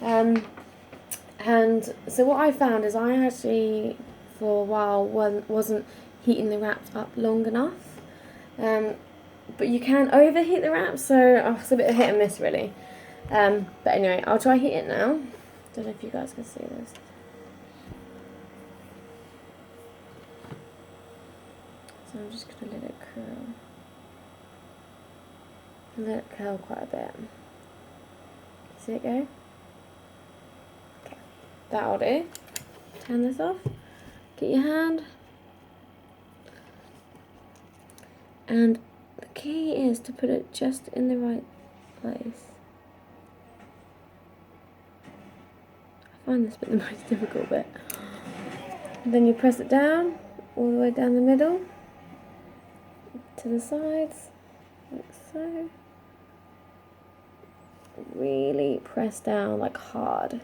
And so what I found is I actually, for a while, wasn't heating the wraps up long enough. But you can overheat the wraps, so it's a bit of hit and miss really. But anyway, I'll try heat it now. Don't know if you guys can see this. So I'm just going to let it curl. Let it curl quite a bit. See it go? Okay, that'll do. Turn this off. Get your hand. And the key is to put it just in the right place. I find this bit the most difficult bit. And then you press it down, all the way down the middle, to the sides, like so. Really press down, like hard.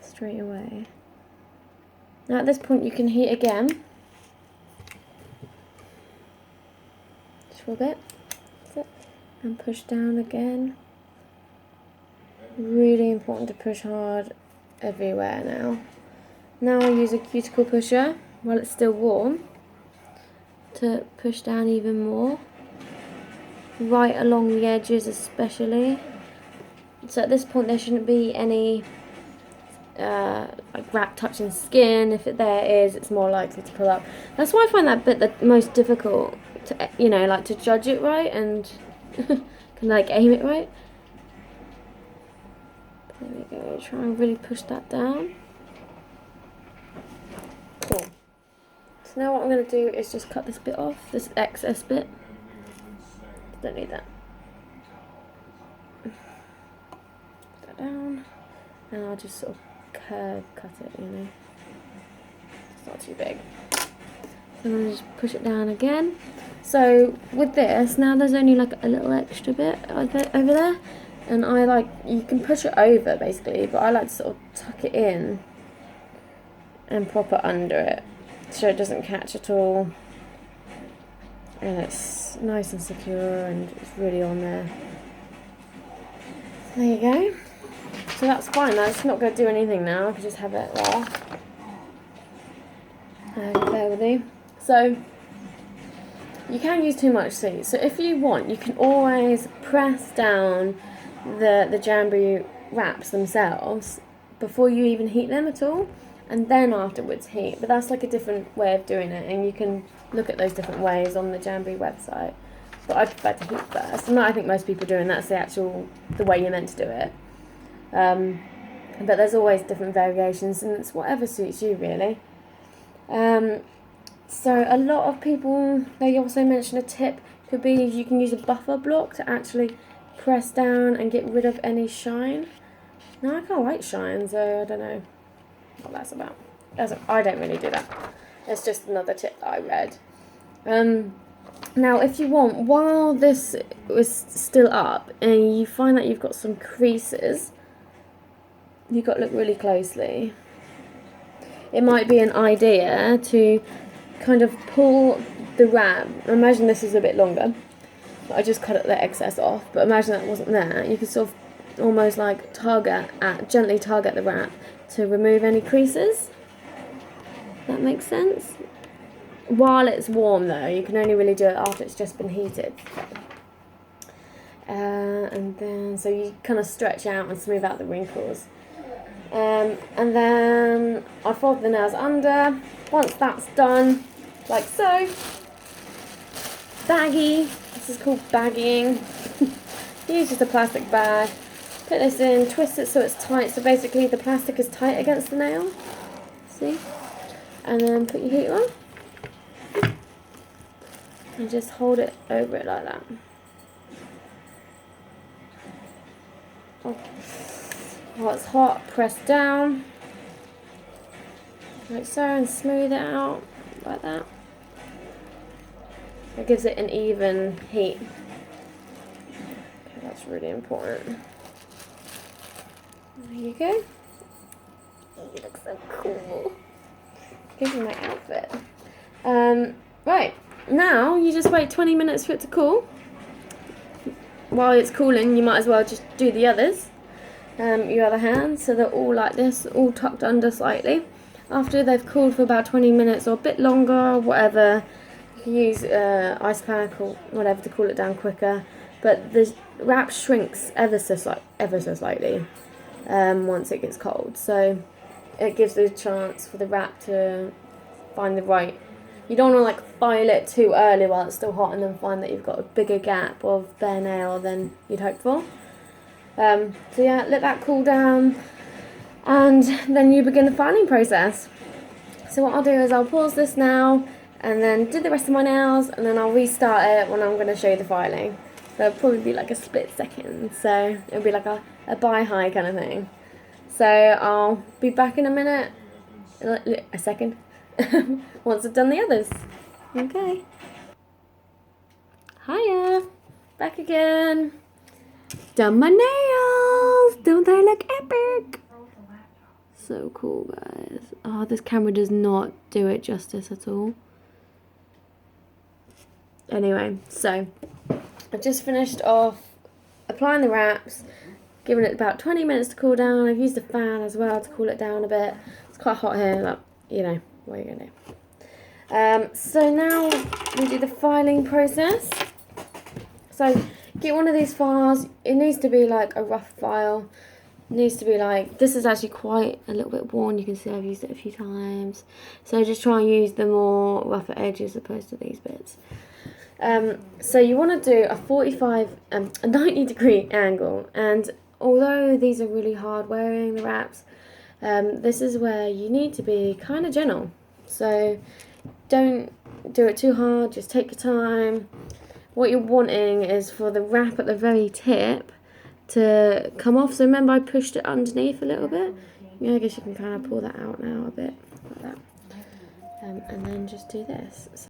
Straight away. Now at this point you can heat again. Just for a bit. That's it. And push down again. Really important to push hard everywhere now. Now I use a cuticle pusher while it's still warm to push down even more. Right along the edges especially. So at this point there shouldn't be any like wrap touching skin. If there is, it's more likely to pull up. That's why I find that bit the most difficult to, like to judge it right and can like aim it right. There we go, try and really push that down. Cool. So now what I'm going to do is just cut this bit off, this excess bit. Don't need that. Put that down. And I'll just sort of curve cut it, It's not too big. So I'm going to just push it down again. So with this, now there's only like a little extra bit over there. And you can push it over basically, but I like to sort of tuck it in and pop it under it so it doesn't catch at all. And it's nice and secure and it's really on there. So there you go. So that's fine. It's not going to do anything now. I can just have it there. Bear with me. So you can use too much seed. So if you want, you can always press down the Jamberry wraps themselves before you even heat them at all, and then afterwards heat. But that's like a different way of doing it, and you can look at those different ways on the Jamberry website. But I prefer to heat first, and I think most people do, and that's the way you're meant to do it. But there's always different variations, and it's whatever suits you really. So a lot of people, they also mention a tip could be you can use a buffer block to actually press down and get rid of any shine. Now I can't like shine, so I don't know what that's about. I don't really do that. It's just another tip that I read. Now if you want, while this was still up and you find that you've got some creases, you've got to look really closely. It might be an idea to kind of pull the wrap. Imagine this is a bit longer. I just cut the excess off, but imagine that wasn't there. You could sort of almost like gently target the wrap to remove any creases. That makes sense? While it's warm though, you can only really do it after it's just been heated. And then, so you kind of stretch out and smooth out the wrinkles. And then I fold the nails under. Once that's done, like so, baggy. This is called bagging. Use just a plastic bag. Put this in, twist it so it's tight. So basically the plastic is tight against the nail. See? And then put your heat on. And just hold it over it like that. While it's hot, press down. Like so, and smooth it out like that. It gives it an even heat. Okay, that's really important. There you go. You look so cool. Gives you my outfit. Right, now you just wait 20 minutes for it to cool. while it's cooling, you might as well just do the others, your other hand, so they're all like this, all tucked under slightly. After they've cooled for about 20 minutes or a bit longer, whatever, you can use ice pack or whatever to cool it down quicker. But the wrap shrinks ever so slightly once it gets cold. So it gives the chance for the wrap to find the right. You don't want to like file it too early while it's still hot and then find that you've got a bigger gap of bare nail than you'd hoped for. So yeah, let that cool down, and then you begin the filing process. So what I'll do is I'll pause this now and then do the rest of my nails, and then I'll restart it when I'm going to show you the filing. So it'll probably be like a split second, so it'll be like a buy high kind of thing. So I'll be back in a minute, a second, once I've done the others. Okay. Hiya, back again. Done my nails! Don't they look epic? So cool, guys. Oh, this camera does not do it justice at all. Anyway, so I've just finished off applying the wraps, giving it about 20 minutes to cool down. I've used a fan as well to cool it down a bit. It's quite hot here, but you know, what are you going to do? So now we do the filing process. So get one of these files. It needs to be like a rough file. It needs to be like, this is actually quite a little bit worn. You can see I've used it a few times. So just try and use the more rougher edges opposed to these bits. So you want to do a 90 degree angle, and although these are really hard wearing, the wraps, this is where you need to be kind of gentle. So don't do it too hard, just take your time. What you're wanting is for the wrap at the very tip to come off. So remember I pushed it underneath a little bit? Yeah, I guess you can kind of pull that out now a bit, like that. And then just do this.